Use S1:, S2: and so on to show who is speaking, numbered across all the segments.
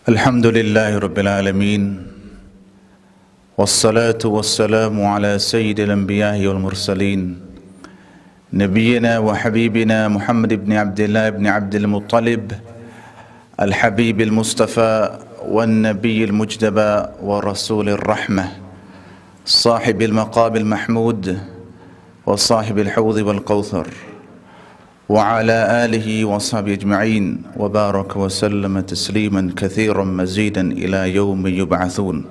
S1: الحمد لله رب العالمين والصلاة والسلام على سيد الأنبياء والمرسلين نبينا وحبيبنا محمد بن عبد الله بن عبد المطلب الحبيب المصطفى والنبي المجتبى ورسول الرحمة صاحب المقام المحمود وصاحب الحوض والكوثر وعلى آله وصحبه أجمعين وبارك وسلم تسليما كثيرا مزيدا إلى يوم يبعثون.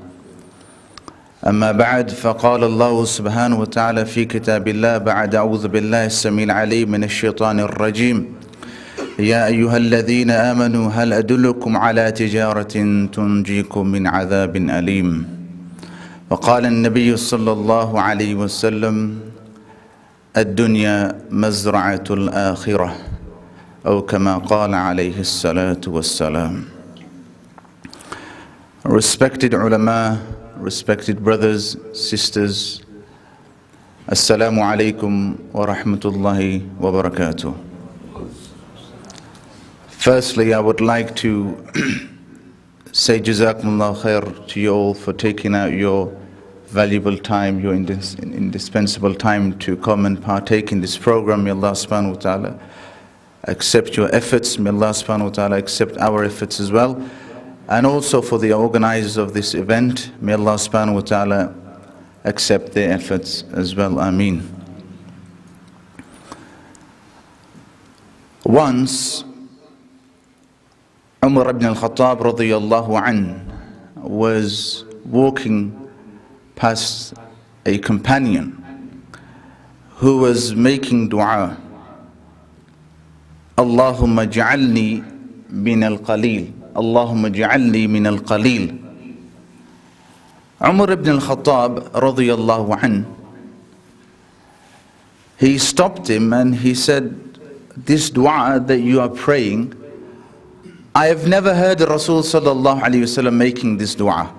S1: أما بعد، فقال الله سبحانه وتعالى في كتاب الله بعد أعوذ بالله السميع العليم من الشيطان الرجيم: يا أيها الذين آمنوا هل أدلكم على تجارة تنجيكم من عذاب أليم. وقال النبي صلى الله عليه وسلم: الدنيا مزرعة الآخرة، أو كما قال عليه الصلاة والسلام. Respected ulama, respected brothers, sisters, Assalamu alaikum wa rahmatullahi wa barakatuh. Firstly, I would like to say Jazakumullah khair to you all for taking out your valuable time, your indispensable time to come and partake in this program. May Allah subhanahu wa ta'ala accept your efforts. May Allah subhanahu wa ta'ala accept our efforts as well. And also for the organizers of this event, may Allah subhanahu wa ta'ala accept their efforts as well. Ameen. Once, Umar ibn al-Khattab radiyallahu anhu was walking past a companion who was making dua. Allahumma ja'alni min al-qalil. Allahumma ja'alni min al-qalil. Umar ibn al-Khattab radiyallahu anhu, he stopped him and he said, this dua that you are praying, I have never heard the Rasul sallallahu alayhi wa sallam making this dua.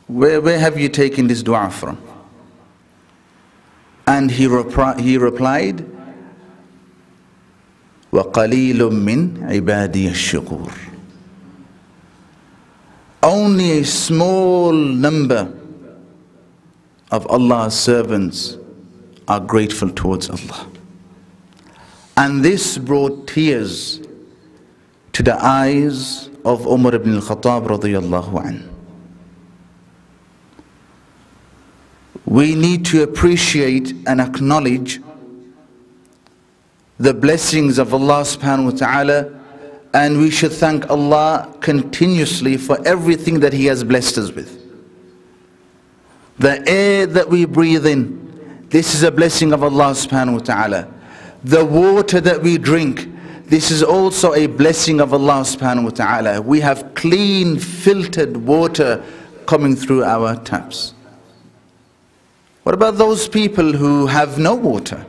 S1: Where have you taken this dua from? And he replied, وَقَلِيلٌ مِّنْ عِبَادِيَ الشُّكُورِ. Only a small number of Allah's servants are grateful towards Allah. And this brought tears to the eyes of Umar ibn al-Khattab radiyallahu anhu. We need to appreciate and acknowledge the blessings of Allah subhanahu wa ta'ala, and we should thank Allah continuously for everything that He has blessed us with. The air that we breathe in, this is a blessing of Allah subhanahu wa ta'ala. The water that we drink, this is also a blessing of Allah subhanahu wa ta'ala. We have clean, filtered water coming through our taps. What about those people who have no water?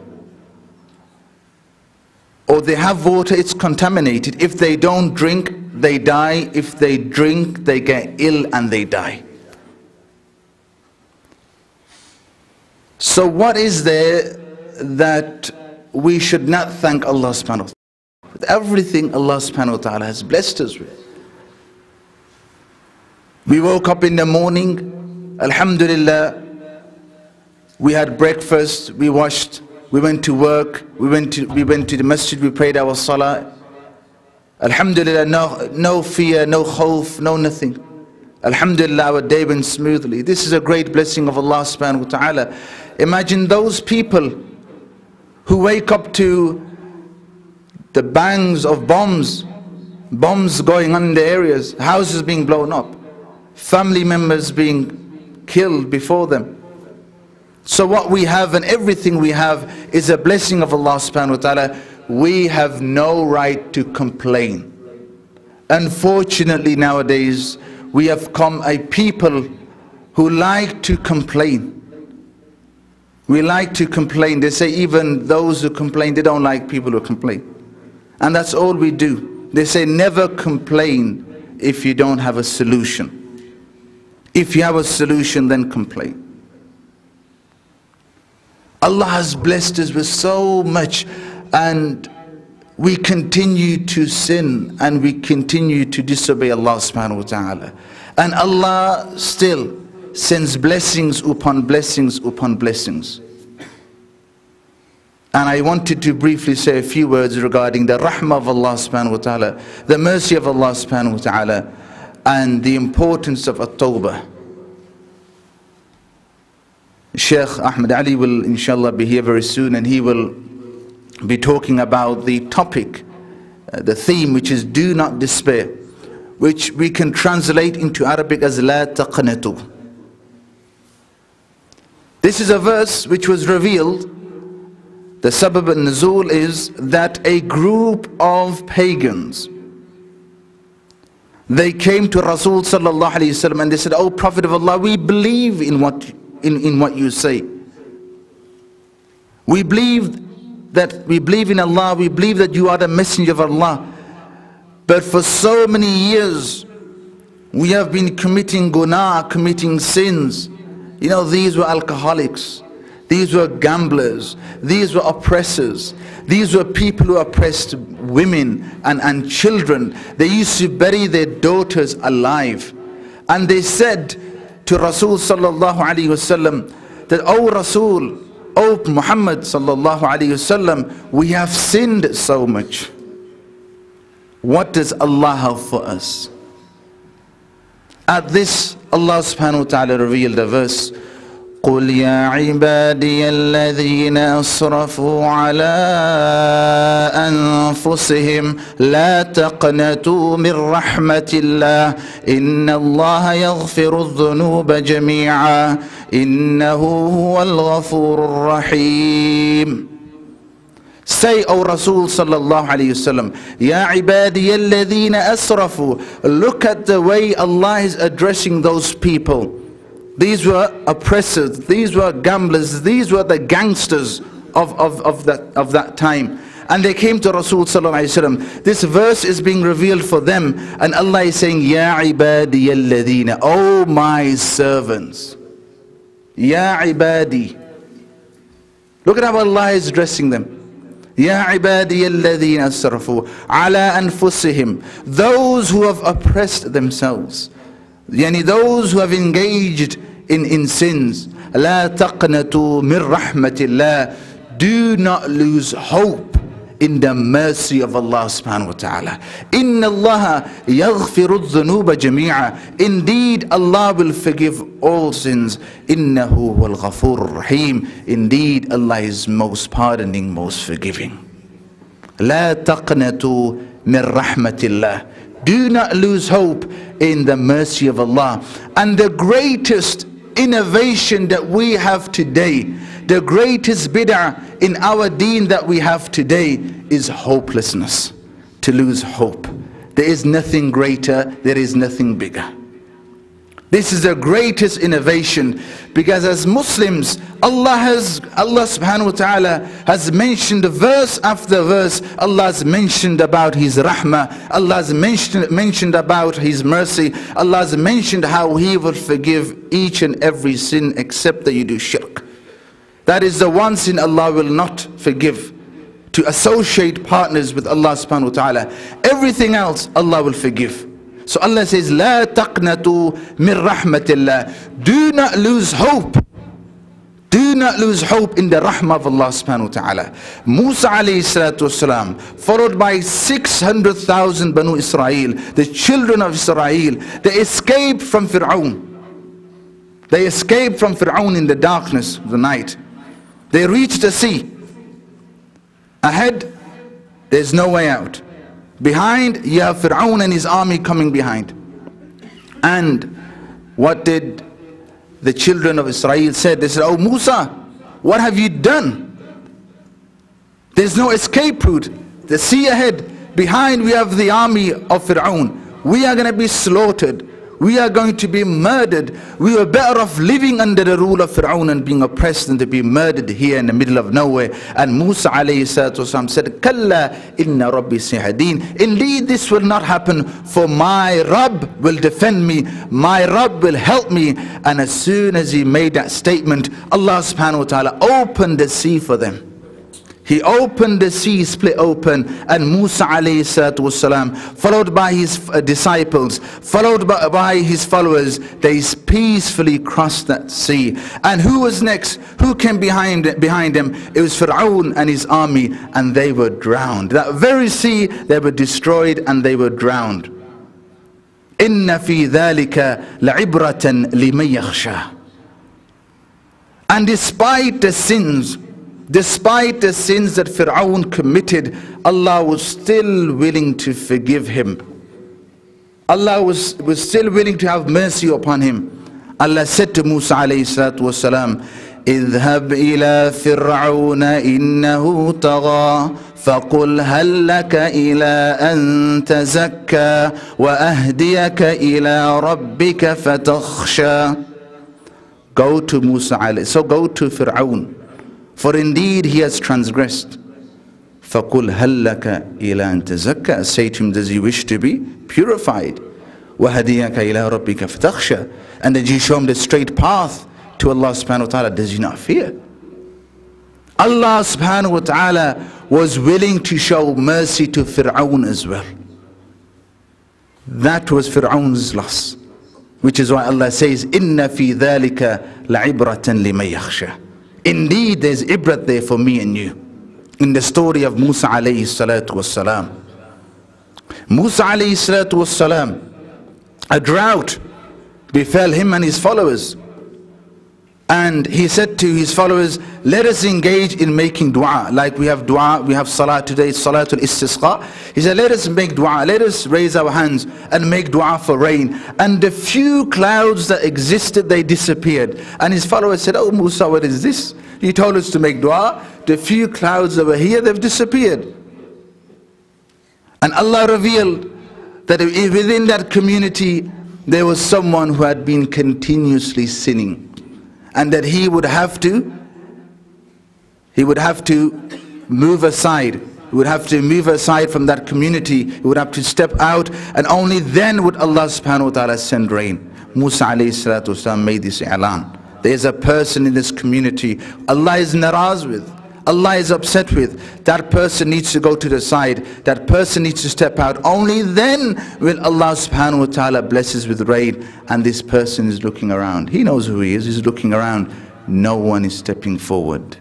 S1: Or they have water, it's contaminated. If they don't drink, they die. If they drink, they get ill and they die. So what is there that we should not thank Allah subhanahu wa ta'ala? With everything Allah subhanahu wa ta'ala has blessed us with. We woke up in the morning, alhamdulillah, we had breakfast, we washed, we went to work, we went to the masjid, we prayed our salah. Alhamdulillah, no fear, no khawf, no nothing. Alhamdulillah, our day went smoothly. This is a great blessing of Allah subhanahu wa ta'ala. Imagine those people who wake up to the bangs of bombs going on in the areas, houses being blown up, family members being killed before them. So what we have and everything we have is a blessing of Allah subhanahu wa ta'ala. We have no right to complain. Unfortunately nowadays we have come a people who like to complain. We like to complain. They say even those who complain, they don't like people who complain. And that's all we do. They say never complain if you don't have a solution. If you have a solution, then complain. Allah has blessed us with so much, and we continue to sin and we continue to disobey Allah subhanahu wa ta'ala. And Allah still sends blessings upon blessings upon blessings. And I wanted to briefly say a few words regarding the rahmah of Allah subhanahu wa ta'ala, the mercy of Allah subhanahu wa ta'ala, and the importance of at-tawbah. Shaykh Ahmed Ali will inshallah be here very soon, and he will be talking about the topic, the theme, which is do not despair, which we can translate into Arabic as la taqnatu. This is a verse which was revealed. The sabab al-nuzul is that a group of pagans, they came to Rasul sallallahu alayhi wasallam and they said, "O Prophet of Allah, we believe in what you say. We believe in Allah, we believe that you are the messenger of Allah. But for so many years, we have been committing guna, committing sins. You know, these were alcoholics, these were gamblers, these were oppressors, these were people who oppressed women and children. They used to bury their daughters alive." And they said to Rasul sallallahu alayhi wasallam that, "O Rasul, O Muhammad sallallahu alayhi wasallam, we have sinned so much. What does Allah have for us?" At this, Allah subhanahu wa ta'ala revealed a verse, قُلْ يَا عِبَادِيَ الَّذِينَ أَسْرَفُوا عَلَىٰ أَنفُسِهِمْ لَا تَقْنَطُوا مِنْ رَحْمَةِ اللَّهِ إِنَّ اللَّهَ يَغْفِرُ الذُّنُوبَ جَمِيعًا إِنَّهُ هُوَ الْغَفُورُ الرَّحِيمُ. Say, O Rasul sallallahu alayhi wasallam, Ya ibadiya alladhina asrafu. Look at the way Allah is addressing those people. These were oppressors, these were gamblers, these were the gangsters of that time. And they came to Rasul sallallahu alayhi wasallam. This verse is being revealed for them, and Allah is saying, Ya ibadiya alladhina, O my servants. Ya ibadi. Look at how Allah is addressing them. Ya ibadiya alladhina asrafu ala anfusihim. Those who have oppressed themselves, yani those who have engaged in sins. La taqnatu min rahmatillah. Do not lose hope in the mercy of Allah subhanahu wa ta'ala. Inna Allah yaghfiru dhunuba jami'a. Indeed, Allah will forgive all sins. Innahu wal ghafurur rahim. Indeed, Allah is most pardoning, most forgiving. La taqnatu min rahmatillah. Do not lose hope in the mercy of Allah. And the greatest innovation that we have today, the greatest bid'ah in our deen that we have today is hopelessness. To lose hope. There is nothing greater, there is nothing bigger. This is the greatest innovation, because as Muslims, Allah subhanahu wa ta'ala has mentioned verse after verse. Allah has mentioned about His rahmah, Allah has mentioned about His mercy, Allah has mentioned how He will forgive each and every sin except that you do shirk. That is the one sin Allah will not forgive, to associate partners with Allah subhanahu wa ta'ala. Everything else Allah will forgive. So Allah says, La taqnatu min rahmatillah. Do not lose hope. Do not lose hope in the rahmah of Allah subhanahu wa ta'ala. Musa alayhi salatu wasalam, followed by 600,000 Banu Israel, the children of Israel, they escaped from Fir'aun. They escaped from Fir'aun in the darkness of the night. They reached the sea. Ahead, there's no way out. Behind, you have Fir'aun and his army coming behind. And what did the children of Israel say? They said, "Oh Musa, what have you done? There's no escape route. The sea ahead. Behind, we have the army of Fir'aun. We are going to be slaughtered. We are going to be murdered. We were better off living under the rule of Fir'aun and being oppressed than to be murdered here in the middle of nowhere." And Musa alayhi salatu wasalam said, "Kalla inna rabbi sayhadin." Indeed, this will not happen, for my Rabb will defend me, my Rabb will help me. And as soon as he made that statement, Allah subhanahu wa ta'ala opened the sea for them. He opened the sea, split open, and Musa alayhi salatu wasalam, followed by his disciples, followed by his followers, they peacefully crossed that sea. And who was next? Who came behind them? It was Fir'aun and his army, and they were drowned. That very sea, they were destroyed and they were drowned. Inna fi dhalika la'ibratan liman yakhsha. And despite the sins that Fir'aun committed, Allah was still willing to forgive him. Allah was still willing to have mercy upon him. Allah said to Musa alayhi salatu wasalam, اذهب إلى فرعون إنه طغى فقل هل لك إلى أن تزكى وأهديك إلى ربك فتخشى. Go to Musa alayhi, so go to Fir'aun, for indeed he has transgressed. فَقُلْ هَلْ لَكَ إِلَىٰ أَن تَزَكَّى. Say to him, does he wish to be purified? وَهَدِيَكَ إِلَىٰ رَبِّكَ فَتَخْشَى. And did you show him the straight path to Allah subhanahu wa ta'ala? Does he not fear? Allah subhanahu wa ta'ala was willing to show mercy to Fir'aun as well. That was Fir'aun's loss, which is why Allah says, إِنَّ فِي ذَلِكَ لَعِبْرَةً لِمَن يَخْشَى. Indeed, there's ibrat there for me and you. In the story of Musa alayhi salatu wassalam. Musa alayhi salatu wassalam, a drought befell him and his followers. And he said to his followers, let us engage in making dua. Like we have dua, we have salah today, salatul istisqa. He said, let us make dua, let us raise our hands and make dua for rain. And the few clouds that existed, they disappeared. And his followers said, oh Musa, what is this? You told us to make dua. The few clouds that were here, they've disappeared. And Allah revealed that within that community, there was someone who had been continuously sinning. And that he would have to move aside. He would have to move aside from that community. He would have to step out, and only then would Allah subhanahu wa ta'ala send rain. Musa alayhi salatu wasalam made this i'lan. There's a person in this community Allah is naraz with, Allah is upset with. That person needs to go to the side. That person needs to step out. Only then will Allah subhanahu wa ta'ala bless us with rain. And this person is looking around. He knows who he is. He's looking around. No one is stepping forward.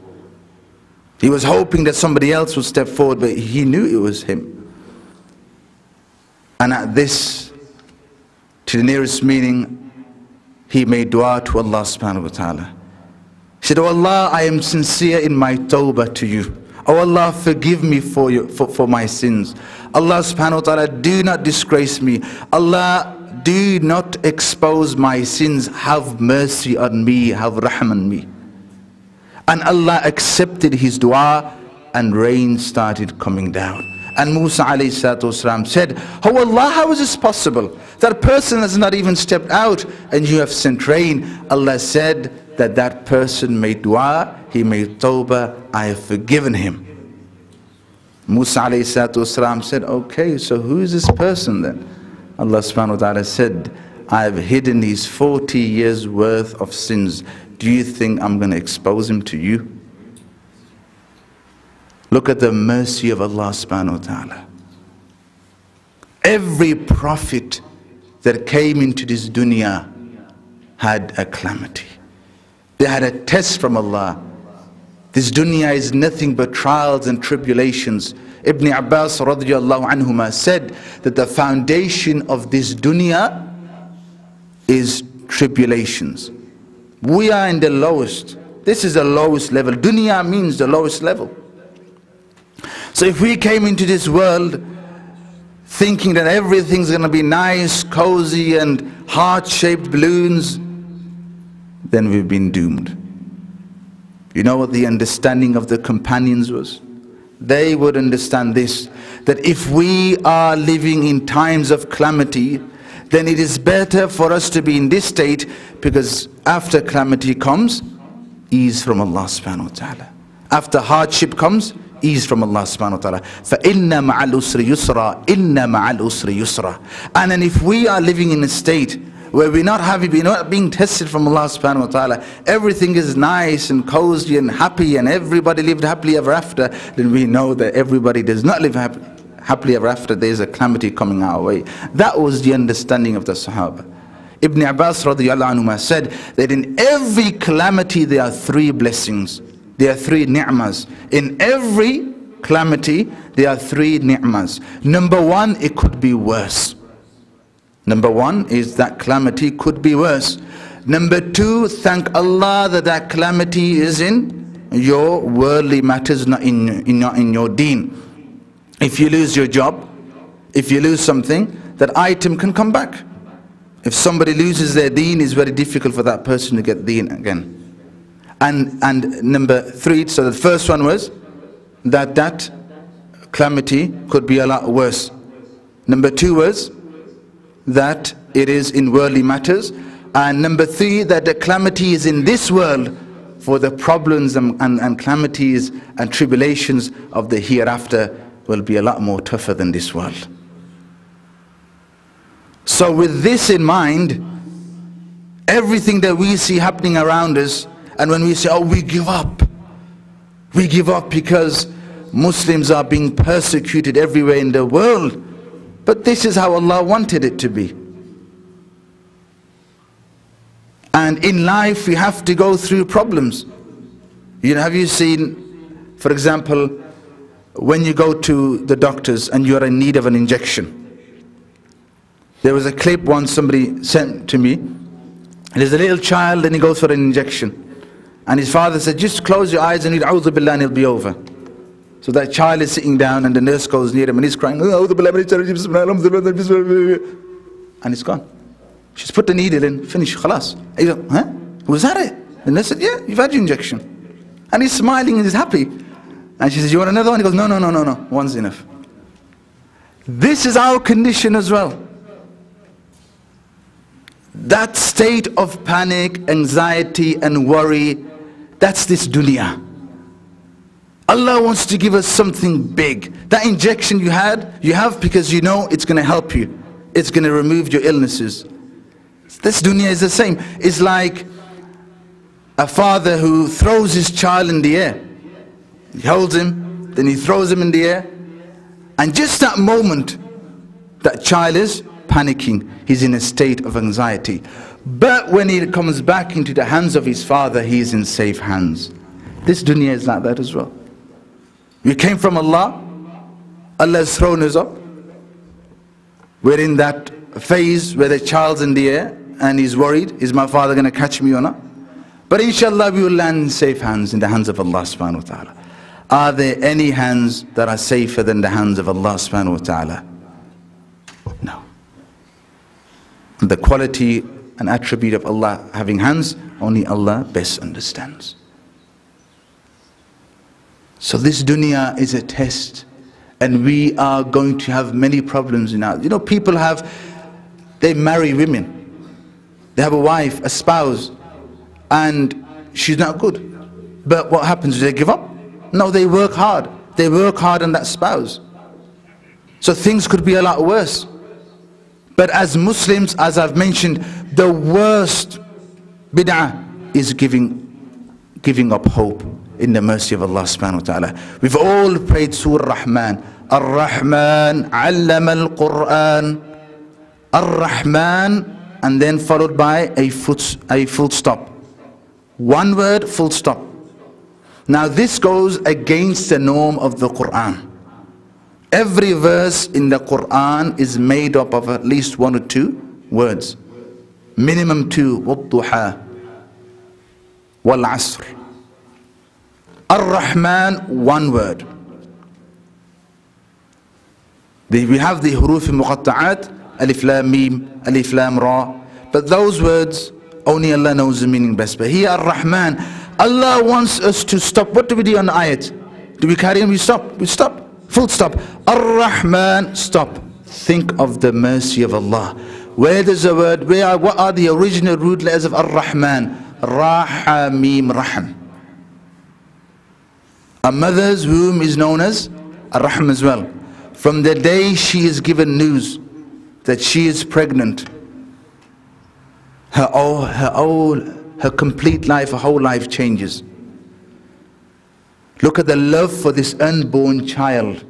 S1: He was hoping that somebody else would step forward, but he knew it was him. And at this, to the nearest meaning, he made dua to Allah subhanahu wa ta'ala. He said, oh Allah, I am sincere in my tawbah to you. Oh Allah, forgive me for my sins. Allah subhanahu wa ta'ala, do not disgrace me. Allah, do not expose my sins. Have mercy on me, have rahm on me. And Allah accepted his dua, and rain started coming down. And Musa alayhi salatu wasalam said, oh Allah, how is this possible? That person has not even stepped out and you have sent rain. Allah said that that person made dua, he made tawbah, I have forgiven him. Musa alayhi salatu wasalam said, okay, so who is this person then? Allah subhanahu wa ta'ala said, I have hidden his 40 years worth of sins. Do you think I'm going to expose him to you? Look at the mercy of Allah subhanahu wa ta'ala. Every prophet that came into this dunya had a calamity. They had a test from Allah. This dunya is nothing but trials and tribulations. Ibn Abbas radiyallahu anhuma said that the foundation of this dunya is tribulations. We are in the lowest. This is the lowest level. Dunya means the lowest level. So if we came into this world thinking that everything's going to be nice, cozy and heart-shaped balloons, then we've been doomed. You know what the understanding of the companions was? They would understand this, that if we are living in times of calamity, then it is better for us to be in this state, because after calamity comes ease from Allah subhanahu wa ta'ala. After hardship comes ease from Allah subhanahu wa ta'ala. فَإِنَّ مَعَ الْأُسْرِ يُسْرًا إِنَّ مَعَ الْأُسْرِ يُسْرًا. And then if we are living in a state where we're not being tested from Allah subhanahu wa ta'ala, everything is nice and cozy and happy and everybody lived happily ever after, then we know that everybody does not live happily ever after. There is a calamity coming our way. That was the understanding of the Sahaba. Ibn Abbas radiyallahu anhu said that in every calamity there are 3 blessings. There are 3 ni'mas. In every calamity there are 3 ni'mas. Number 1, it could be worse. Number 1 is that calamity could be worse. Number 2, thank Allah that that calamity is in your worldly matters, not in your deen. If you lose your job, if you lose something, that item can come back. If somebody loses their deen, it's very difficult for that person to get deen again. And number 3, so the first one was that calamity could be a lot worse. Number 2 was that it is in worldly matters. And number 3, that the calamity is in this world, for the problems and calamities and tribulations of the hereafter will be a lot more tougher than this world. So with this in mind, everything that we see happening around us, and when we say, oh, we give up because Muslims are being persecuted everywhere in the world. But this is how Allah wanted it to be. And in life we have to go through problems. You know, have you seen, for example, when you go to the doctors and you are in need of an injection? There was a clip once somebody sent to me. There's a little child and he goes for an injection. And his father said, just close your eyes and read A'udhu Billah and it'll be over. So that child is sitting down and the nurse goes near him and he's crying, and it's gone. She's put the needle in, finish, khalas. He goes, huh? Was that it? The nurse said, yeah, you've had your injection. And he's smiling and he's happy. And she says, you want another one? He goes, no, one's enough. This is our condition as well. That state of panic, anxiety and worry, that's this dunya. Allah wants to give us something big. That injection you have because you know it's going to help you. It's going to remove your illnesses. This dunya is the same. It's like a father who throws his child in the air. He holds him, then he throws him in the air. And just that moment, that child is panicking. He's in a state of anxiety. But when he comes back into the hands of his father, he is in safe hands. This dunya is like that as well. We came from Allah. Allah has thrown us up. We're in that phase where the child's in the air and he's worried, is my father going to catch me or not? But inshallah we will land in safe hands, in the hands of Allah subhanahu wa ta'ala. Are there any hands that are safer than the hands of Allah subhanahu wa ta'ala? No. The quality and attribute of Allah having hands, only Allah best understands. So this dunya is a test, and we are going to have many problems in our, you know, people they marry women. They have a wife, a spouse, and she's not good. But what happens? Do they give up? No, they work hard. They work hard on that spouse. So things could be a lot worse. But as Muslims, as I've mentioned, the worst bid'ah is giving up hope in the mercy of Allah subhanahu wa ta'ala. We've all prayed Surah Rahman. Ar-Rahman, allama al-Qur'an. Ar-Rahman, and then followed by a full stop. One word, full stop. Now this goes against the norm of the Qur'an. Every verse in the Qur'an is made up of at least 1 or 2 words. Minimum 2. وَالضُّحَى وَالْعَصْرِ. Ar-Rahman, 1 word. We have the huruf muqatta'at, alif lam mim, alif lam ra. But those words, only Allah knows the meaning best. But here, Ar-Rahman, Allah wants us to stop. What do we do on the ayat? Do we carry on? We stop. We stop. Full stop. Ar-Rahman, stop. Think of the mercy of Allah. Where does the word, what are the original root letters of Ar-Rahman? Ra, Mim, Rahim. A mother's womb is known as Ar-Rahim as well. From the day she is given news that she is pregnant, her complete life, her whole life changes. Look at the love for this unborn child.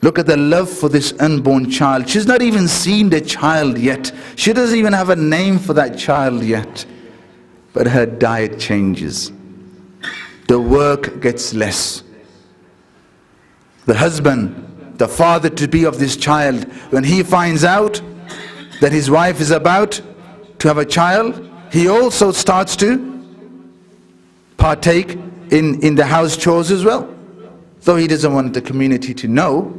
S1: Look at the love for this unborn child. She's not even seen the child yet. She doesn't even have a name for that child yet. But her diet changes. The work gets less. The husband, the father-to-be of this child, when he finds out that his wife is about to have a child, he also starts to partake in the house chores as well. Though he doesn't want the community to know.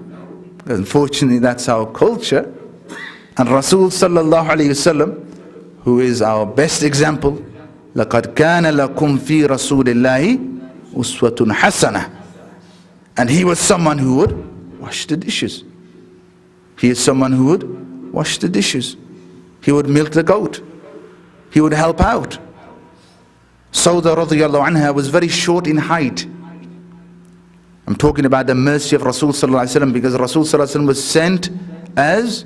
S1: Unfortunately, that's our culture. And Rasul sallallahu alayhi wasallam, who is our best example, لَقَدْ كَانَ لَكُمْ فِي رَسُولِ اللَّهِ أُسْوَةٌ حَسَنَةٌ. And he was someone who would wash the dishes. He is someone who would wash the dishes. He would milk the goat. He would help out. Sauda radiyallahu anha was very short in height. I'm talking about the mercy of Rasul sallallahu alaihi wasallam, because Rasul sallallahu alaihi wasallam was sent as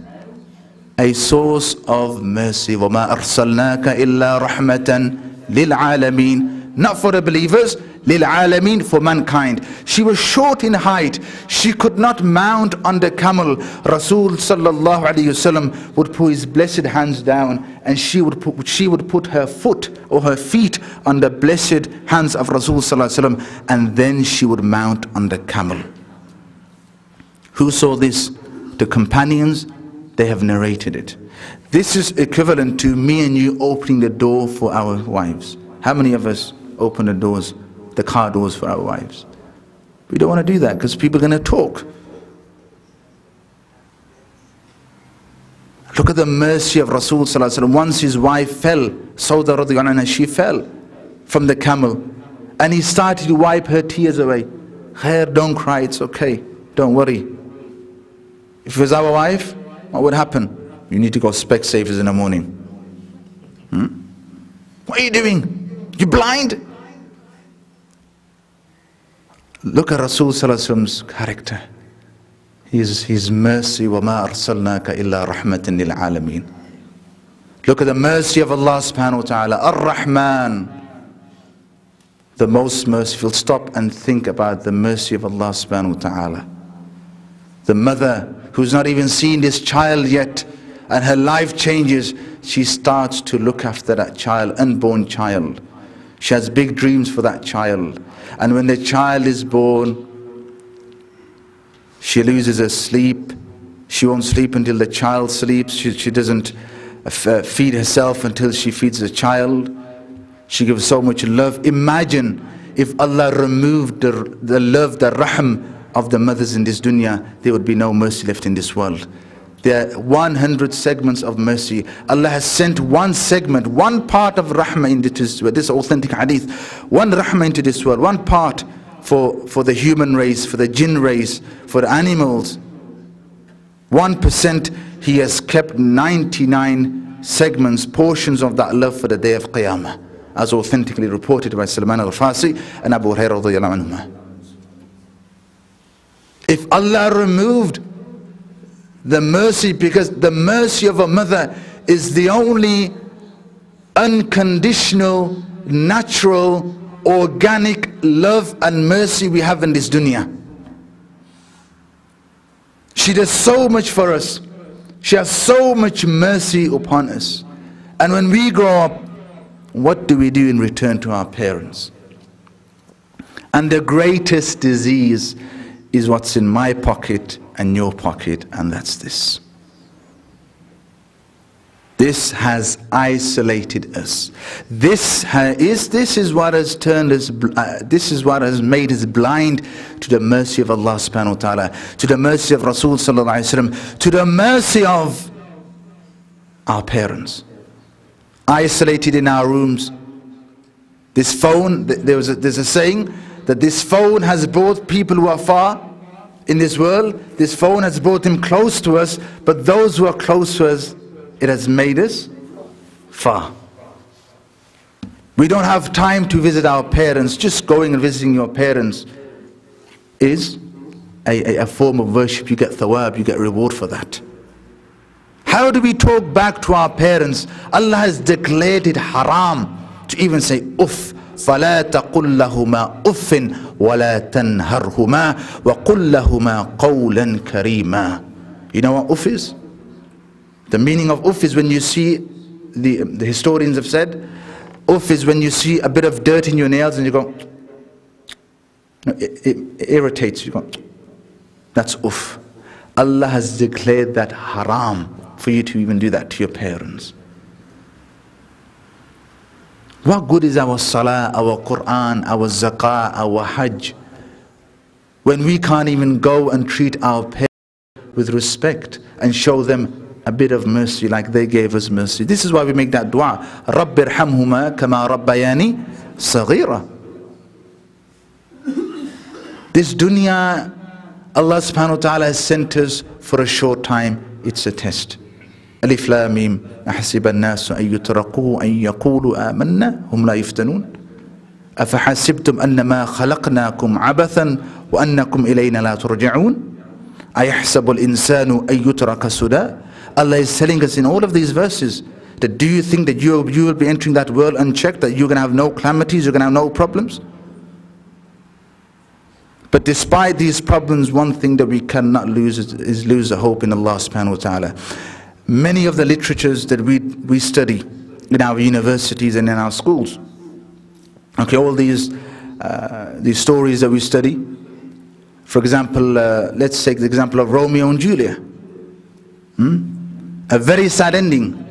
S1: a source of mercy. وَمَا أَرْسَلْنَاكَ إِلَّا رَحْمَةً لِلْعَالَمِينَ. Not for the believers, لِلْعَالَمِينَ, for mankind. She was short in height. She could not mount on the camel. Rasul sallallahu alaihi wasallam would put his blessed hands down, and she would put her foot or her feet on the blessed hands of Rasul sallallahu alaihi wasallam, and then she would mount on the camel. Who saw this? The companions. They have narrated it. This is equivalent to me and you opening the door for our wives. How many of us open the doors, the car doors for our wives? We don't want to do that because people are going to talk. Look at the mercy of Rasul sallallahu alaihi wasallam. Once his wife fell, Sauda radhiyallahu anha, she fell from the camel, and he started to wipe her tears away. Khair, don't cry, it's okay, don't worry. If it was our wife, what would happen? You need to go Specsavers in the morning. What are you doing? You blind? Look at Rasul sallallahu alaihi wasallam's character. His mercy. وَمَا أَرْسَلْنَاكَ إِلَّا رَحْمَةً لِلْعَالَمِينَ. Look at the mercy of Allah subhanahu wa ta'ala. Ar-Rahman, the most merciful. Stop and think about the mercy of Allah subhanahu wa ta'ala. The mother who's not even seen this child yet, and her life changes. She starts to look after that child, unborn child. She has big dreams for that child. And when the child is born, she loses her sleep. She won't sleep until the child sleeps. She doesn't feed herself until she feeds the child. She gives so much love. Imagine if Allah removed the love, the rahm of the mothers in this dunya, there would be no mercy left in this world. There are 100 segments of mercy. Allah has sent one segment, one part of rahmah into this authentic hadith, one rahmah into this world, one part for the human race, for the jinn race, for the animals. 1%, He has kept 99 segments, portions of that love for the day of Qiyamah, as authentically reported by Salman al-Farsi and Abu Hurairah radiyallahu anhuma. If Allah removed the mercy, because the mercy of a mother is the only unconditional, natural, organic love and mercy we have in this dunya. She does so much for us. She has so much mercy upon us. And when we grow up, what do we do in return to our parents? And the greatest disease is what's in my pocket and your pocket, and that's this. This has isolated us. This is what has turned us. This is what has made us blind to the mercy of Allah subhanahu wa taala, to the mercy of Rasul sallallahu alaihi wasallam, to the mercy of our parents. Isolated in our rooms. This phone. There's a saying that this phone has brought people who are far in this world. This phone has brought them close to us, but those who are close to us, it has made us far. We don't have time to visit our parents. Just going and visiting your parents is a form of worship. You get thawab, you get reward for that. How How do we talk back to our parents? Allah has declared it haram to even say uff. فَلَا تَقُلْ لَهُمَا أُفٍّ وَلَا تَنْهَرْهُمَا وَقُلْ لَهُمَا قَوْلًا كَرِيمًا. You know what uff is? The meaning of uff is when you see, the historians have said, uff is when you see a bit of dirt in your nails and you go, it irritates you. Go, that's uff. Allah has declared that haram for you to even do that to your parents. What good is our salah, our Quran, our zakah, our hajj, when we can't even go and treat our parents with respect and show them a bit of mercy like they gave us mercy? This is why we make that dua. رَبِّ ارْحَمْهُمَا كَمَا رَبَّيَانِي صَغِيرًا. This dunya, Allah subhanahu wa ta'ala has sent us for a short time. It's a test. Alif Lam Mim. أحسب الناس أن يتركوا أن يقولوا آمنا هم لا يفتنون أفحسبتم أنما خلقناكم عبثا وأنكم إلينا لا ترجعون أيحسب الإنسان أن يترك سدى. Allah is telling us in all of these verses that do you think that you will be entering that world unchecked, that you're going to have no calamities, you're going to have no problems? But despite these problems, one thing that we cannot lose is lose the hope in Allah subhanahu wa ta'ala. Many of the literatures that we study in our universities and in our schools, okay, all these stories that we study, for example, let's take the example of Romeo and Juliet. A very sad ending.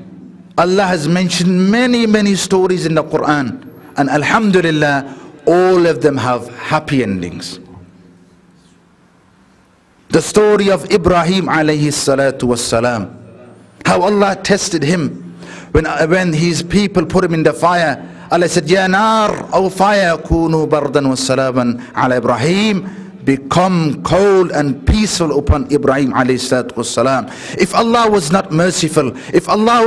S1: Allah has mentioned many stories in the Quran, and alhamdulillah, all of them have happy endings. The story of Ibrahim alayhi salatu wassalam, how Allah tested him when his people put him in the fire. Allah said, Ya nar, O fire, kunu bardan wa salaman ala Ibrahim, become cold and peaceful upon Ibrahim alayhi salatu wassalam. If Allah was not merciful, Ibrahim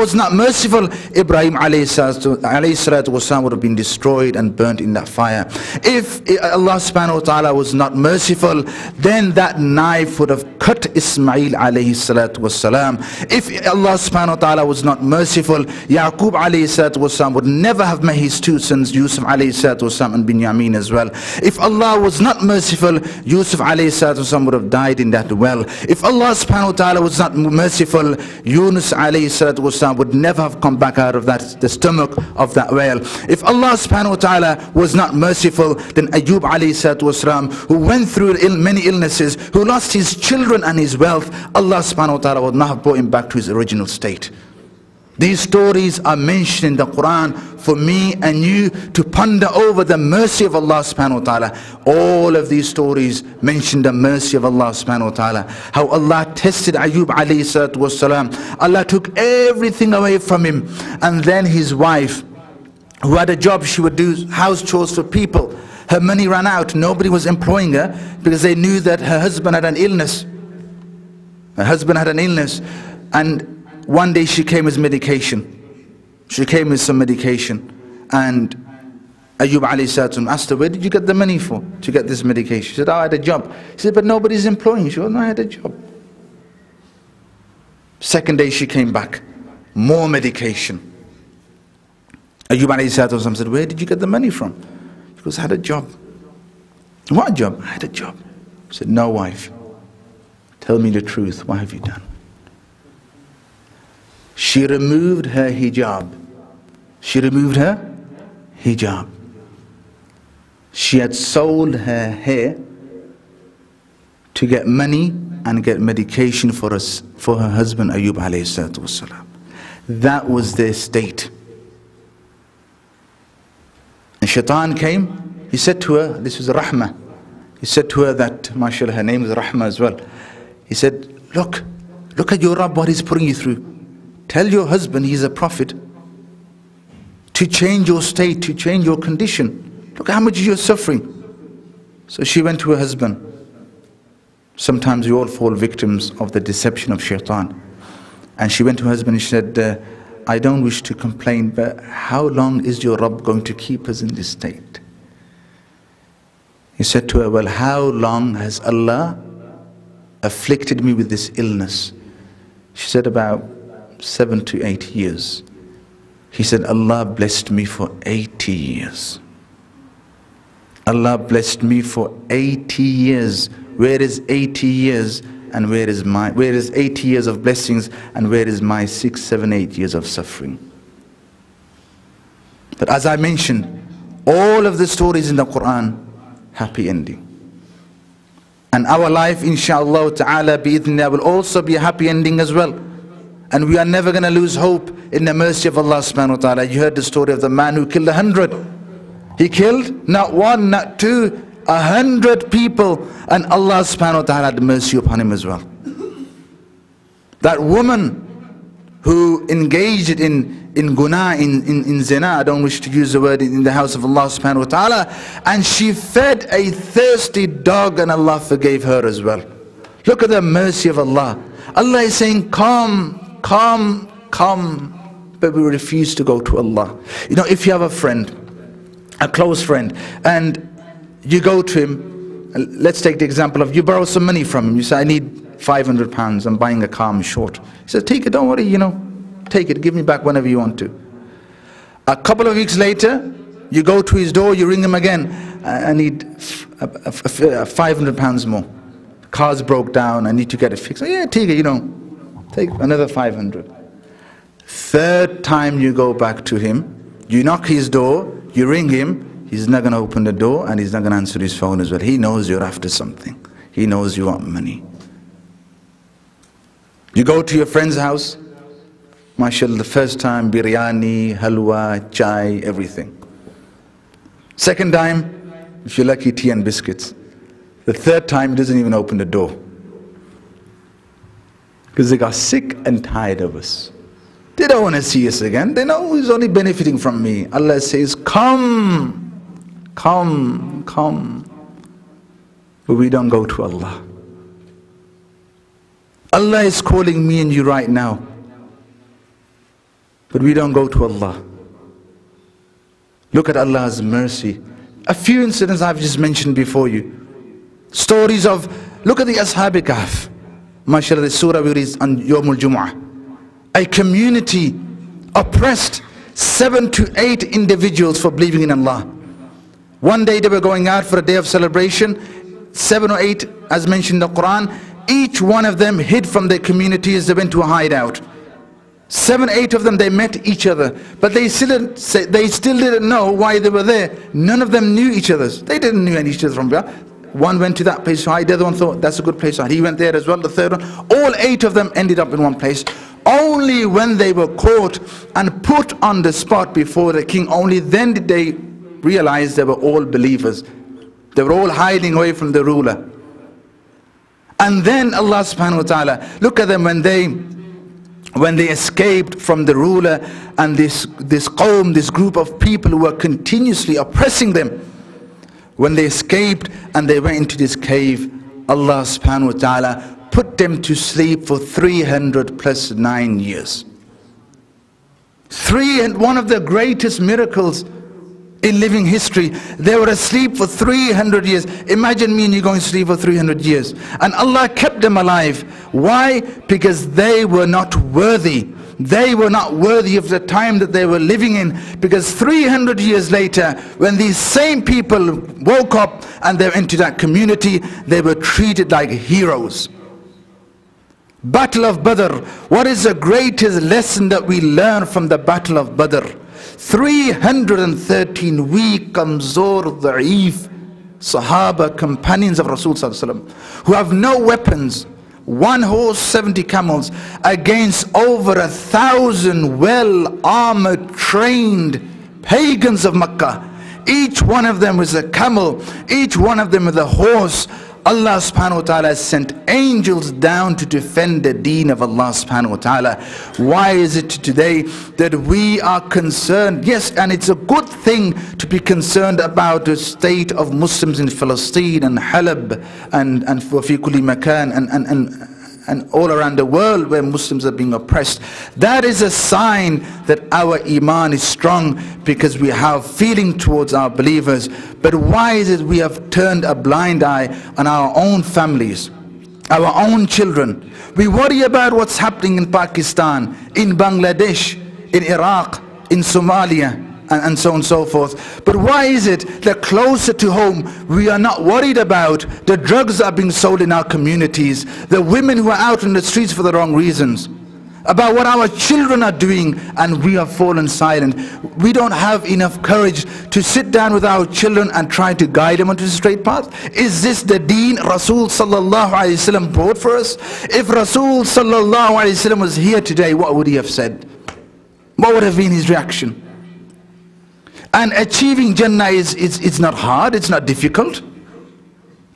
S1: alayhi salatu wassalam would have been destroyed and burnt in that fire. If Allah subhanahu wa ta'ala was not merciful, then that knife would have cut Ismail alayhi salatu wassalam. If Allah subhanahu wa ta'ala was not merciful, Yaqub alayhi salatu wassalam would never have met his two sons, Yusuf alayhi salatu wassalam and Binyamin as well. If Allah was not merciful, Yusuf alayhi salatu wasalam would have died in that well. If Allah subhanahu wa ta'ala was not merciful, Yunus alayhi salatu wasalam would never have come back out of the stomach of that whale. If Allah subhanahu wa ta'ala was not merciful, then Ayyub alayhi salatu wasalam, who went through many illnesses, who lost his children and his wealth, Allah subhanahu wa ta'ala would not have brought him back to his original state. These stories are mentioned in the Quran for me and you to ponder over the mercy of Allah subhanahu wa ta'ala. All of these stories mention the mercy of Allah subhanahu wa ta'ala. How Allah tested Ayyub alayhi salatu wassalam. Allah took everything away from him. And then his wife, who had a job, she would do house chores for people. Her money ran out. Nobody was employing her because they knew that her husband had an illness. Her husband had an illness. And one day she came with medication. She came with some medication, and Ayyub alayhi salatu asked her, where did you get the money for to get this medication? She said, oh, I had a job. She said, but nobody's employing you. She said, no, I had a job. Second day she came back, more medication. Ayyub alayhi salatu said, where did you get the money from? She goes, I had a job. What job? I had a job. She said, no, wife, tell me the truth. What have you done? She removed her hijab. She removed her hijab. She had sold her hair to get money and get medication for her husband Ayyub alayhi salatu wasalam. That was their state. And Shaitan came. He said to her, this was Rahma. He said to her that, mashallah, her name is Rahma as well. He said, look at your Rabb, what he's putting you through. Tell your husband he's a prophet to change your state, to change your condition. Look how much you're suffering. So she went to her husband. Sometimes we all fall victims of the deception of Shaitan. And she went to her husband and she said, I don't wish to complain, but how long is your Rabb going to keep us in this state? He said to her, well, how long has Allah afflicted me with this illness? She said, about 7 to 8 years. He said, Allah blessed me for 80 years. Allah blessed me for 80 years. Where is 80 years and where is 80 years of blessings and where is my 6, 7, 8 years of suffering? But as I mentioned, all of the stories in the Quran, happy ending. And our life, inshallah ta'ala, bi'idhnillah, will also be a happy ending as well. And we are never going to lose hope in the mercy of Allah subhanahu wa ta'ala. You heard the story of the man who killed 100. He killed not 1, not 2, 100 people. And Allah subhanahu wa ta'ala had mercy upon him as well. That woman who engaged in guna, in zina, I don't wish to use the word, in the house of Allah subhanahu wa ta'ala, and she fed a thirsty dog and Allah forgave her as well. Look at the mercy of Allah. Allah is saying, come, come, come, but we refuse to go to Allah. You know, if you have a friend, a close friend, and you go to him, let's take the example of you borrow some money from him. You say, I need 500 pounds, I'm buying a car, I'm short. He says, take it, don't worry, you know, take it, give me back whenever you want to. A couple of weeks later, you go to his door, you ring him again, I need 500 pounds more. Car's broke down, I need to get it fixed. Yeah, take it, you know, take another 500. Third time you go back to him, you knock his door, you ring him, he's not going to open the door and he's not going to answer his phone as well. He knows you're after something. He knows you want money. You go to your friend's house, mashallah, the first time, biryani, halwa, chai, everything. Second time, if you're lucky, tea and biscuits. The third time, he doesn't even open the door. Because they got sick and tired of us. They don't want to see us again. They know he's only benefiting from me. Allah says, come, come, come. But we don't go to Allah. Allah is calling me and you right now. But we don't go to Allah. Look at Allah's mercy. A few incidents I've just mentioned before you. Stories of, look at the Ashab Kahf. MashaAllah, the surah we read on Yawmul Jumu'ah. A community oppressed 7 to 8 individuals for believing in Allah. One day they were going out for a day of celebration. 7 or 8, as mentioned in the Quran, each one of them hid from their communities. They went to a hideout. 7, 8 of them, they met each other, but they still didn't know why they were there. None of them knew each other. They didn't know each other from there. One went to that place to hide. The other one thought that's a good place to hide. He went there as well. The third one. All 8 of them ended up in one place. Only when they were caught and put on the spot before the king, only then did they realize they were all believers. They were all hiding away from the ruler. And then Allah subhanahu wa ta'ala, look at them when they escaped from the ruler and this qawm, this group of people who were continuously oppressing them. When they escaped and they went into this cave, Allah subhanahu wa ta'ala put them to sleep for 300 plus 9 years. One of the greatest miracles in living history. They were asleep for 300 years. Imagine me and you going to sleep for 300 years. And Allah kept them alive. Why? Because they were not worthy. They were not worthy of the time that they were living in. Because 300 years later, when these same people woke up and they went into that community, they were treated like heroes. Battle of Badr. What is the greatest lesson that we learn from the Battle of Badr? 313 weak, kamzor, da'if, Sahaba, companions of Rasul sallallahu alaihi wasallam, who have no weapons, 1 horse, 70 camels, against over 1,000 well-armored, trained pagans of Makkah. Each one of them was a camel, each one of them with a horse. Allah subhanahu wa ta'ala sent angels down to defend the deen of Allah subhanahu wa ta'ala. Why is it today that we are concerned? Yes, and it's a good thing to be concerned about the state of Muslims in Palestine and Halab and fi kulli makan and all around the world where Muslims are being oppressed. That is a sign that our iman is strong, because we have feeling towards our believers. But why is it we have turned a blind eye on our own families? our own children. We worry about what's happening in Pakistan, in Bangladesh, in Iraq, in Somalia, and so on and so forth. But why is it that closer to home we are not worried about the drugs that are being sold in our communities, the women who are out in the streets for the wrong reasons, about what our children are doing, and we have fallen silent? We don't have enough courage to sit down with our children and try to guide them onto the straight path. Is this the deen Rasul sallallahu alaihi wasallam brought for us? If Rasul sallallahu alaihi wasallam was here today, what would he have said? What would have been his reaction? And achieving Jannah it's not hard, it's not difficult.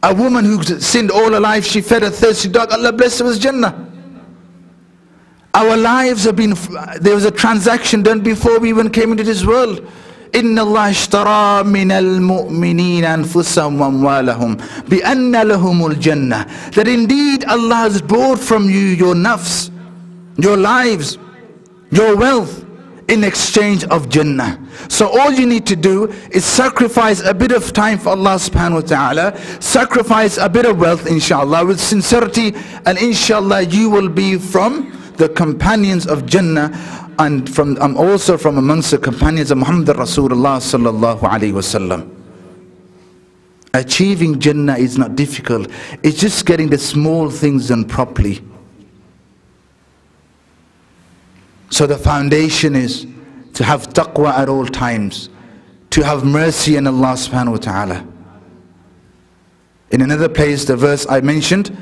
S1: A woman who sinned all her life, she fed a thirsty dog, Allah bless her with Jannah. Our lives have been, there was a transaction done before we even came into this world. إِنَّ اللَّهَ اشْتَرَى مِنَ الْمُؤْمِنِينَ أَنفُسَهُمْ وَأَمْوَالَهُمْ بِأَنَّ لَهُمُ الْجَنَّةِ. That indeed Allah has bought from you your nafs, your lives, your wealth, in exchange of Jannah. So all you need to do is sacrifice a bit of time for Allah subhanahu wa ta'ala, sacrifice a bit of wealth inshallah with sincerity, and inshallah you will be from the companions of Jannah, and from also from amongst the companions of Muhammad Rasulullah sallallahu alaihi wasallam. Achieving Jannah is not difficult, it's just getting the small things done properly. So the foundation is to have taqwa at all times, to have mercy in Allah subhanahu wa ta'ala. In another place, the verse I mentioned,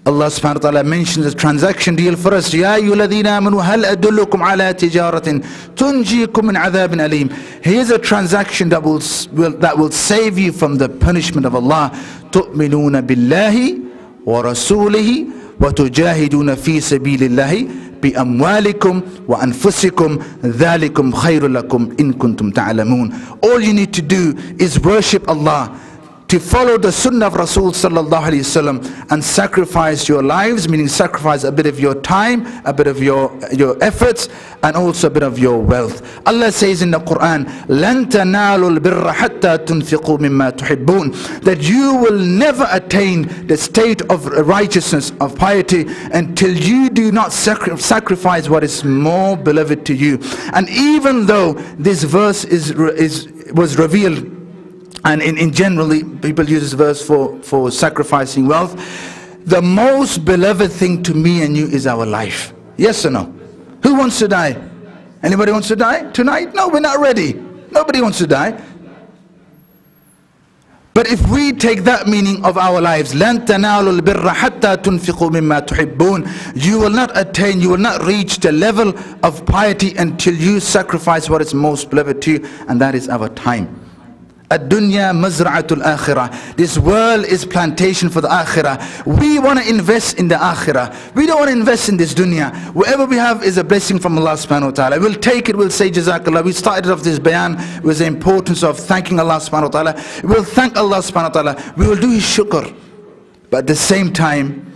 S1: Allah subhanahu wa ta'ala mentions a transaction deal for us. Ya ayyuhalladhina amanu hal adullukum ala tijaratin tunjikum min adhabin alim. Here's a transaction that will save you from the punishment of Allah. Tu'minuna billahi wa rasulihi wa tujahiduna fi sabilillahi بِأَمْوَالِكُمْ وَأَنفُسِكُمْ ذَلِكُمْ خَيْرٌ لَكُمْ إِن كُنتُمْ تَعْلَمُونَ. All you need to do is worship Allah, to follow the sunnah of Rasul sallallahu alaihi wasallam, and sacrifice your lives, meaning sacrifice a bit of your time, a bit of your efforts, and also a bit of your wealth. Allah says in the Quran, لَن تَنَالُوا الْبِرَّ حَتَّى تُنْفِقُوا مِمَّا تُحِبُّونَ. That you will never attain the state of righteousness, of piety, until you do not sacrifice what is more beloved to you. And even though this verse was revealed, and in generally people use this verse for sacrificing wealth, the most beloved thing to me and you is our life. Yes or no? Who wants to die? Anybody wants to die tonight? No, we're not ready. Nobody wants to die. But if we take that meaning of our lives, لَن تَنَالُوا الْبِرَّ حَتَّى تُنْفِقُوا مِمَّا تُحِبُّونَ, you will not attain, you will not reach the level of piety until you sacrifice what is most beloved to you, and that is our time. Ad-dunya mazra'atul akhirah. This world is plantation for the akhirah. We want to invest in the akhirah. We don't want to invest in this dunya. Whatever we have is a blessing from Allah subhanahu wa ta'ala. We'll take it, we'll say Jazakallah. We started off this bayan with the importance of thanking Allah subhanahu wa ta'ala. We'll thank Allah subhanahu wa ta'ala. We will do His shukr. But at the same time,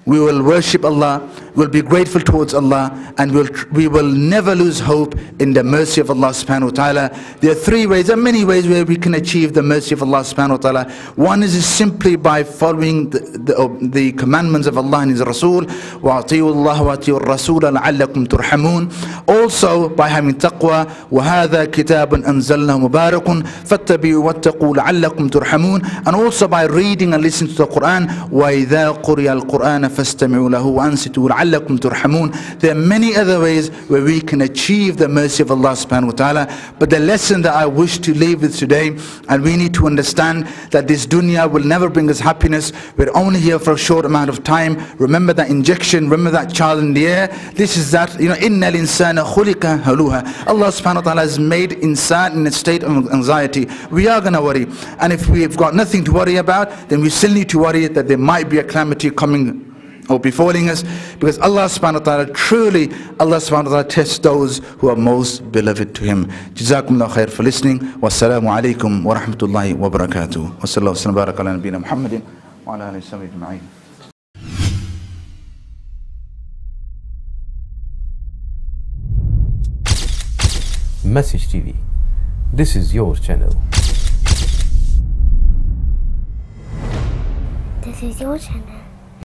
S1: we will worship Allah, we'll be grateful towards Allah, and we will never lose hope in the mercy of Allah subhanahu wa ta'ala. There are three ways, there are many ways where we can achieve the mercy of Allah subhanahu wa ta'ala. One is simply by following the commandments of Allah and His Rasul. وَأَطِيعُوا اللَّهَ وَأَطِيعُوا الرَّسُولَ لَعَلَّكُمْ تُرْحَمُونَ. Also by having taqwa. وَهَذَا كِتَابٌ أَنزَلْنَاهُ مُبَارَكٌ فَاتَّبِعُوا وَاتَّقُوا لَعَلَّكُمْ تُرْحَمُونَ. And also by reading and listening to the Quran. وَإِذَا قُرِئَ الْقُرْآنَ فَاسْتَمِعُوا لَهُ وَأَنصِتُوا لَعَلَّكُمْ تُرْحَمُونَ. There are many other ways where we can achieve the mercy of Allah subhanahu wa ta'ala. But the lesson that I wish to leave with today, and we need to understand that this dunya will never bring us happiness. We're only here for a short amount of time. Remember that injection, remember that child in the air. This is that, إِنَّ الْإِنسَانَ خُلِقَ هَلُوهَا. Allah subhanahu wa ta'ala has made insan in a state of anxiety. We are going to worry. And if we've got nothing to worry about, then we still need to worry that there might be a calamity coming or befalling us, because Allah subhanahu wa ta'ala, truly Allah subhanahu wa ta'ala tests those who are most beloved to Him. Jazakumullah khair for listening. Wassalamu alaikum wa rahmatullahi wa barakatuh. Wa sallallahu wa sallam baraka ala nabiyyina Muhammadin wa ala alihi wa sahbihi ajma'in.
S2: MessageTv. This is your channel.
S3: This is your channel.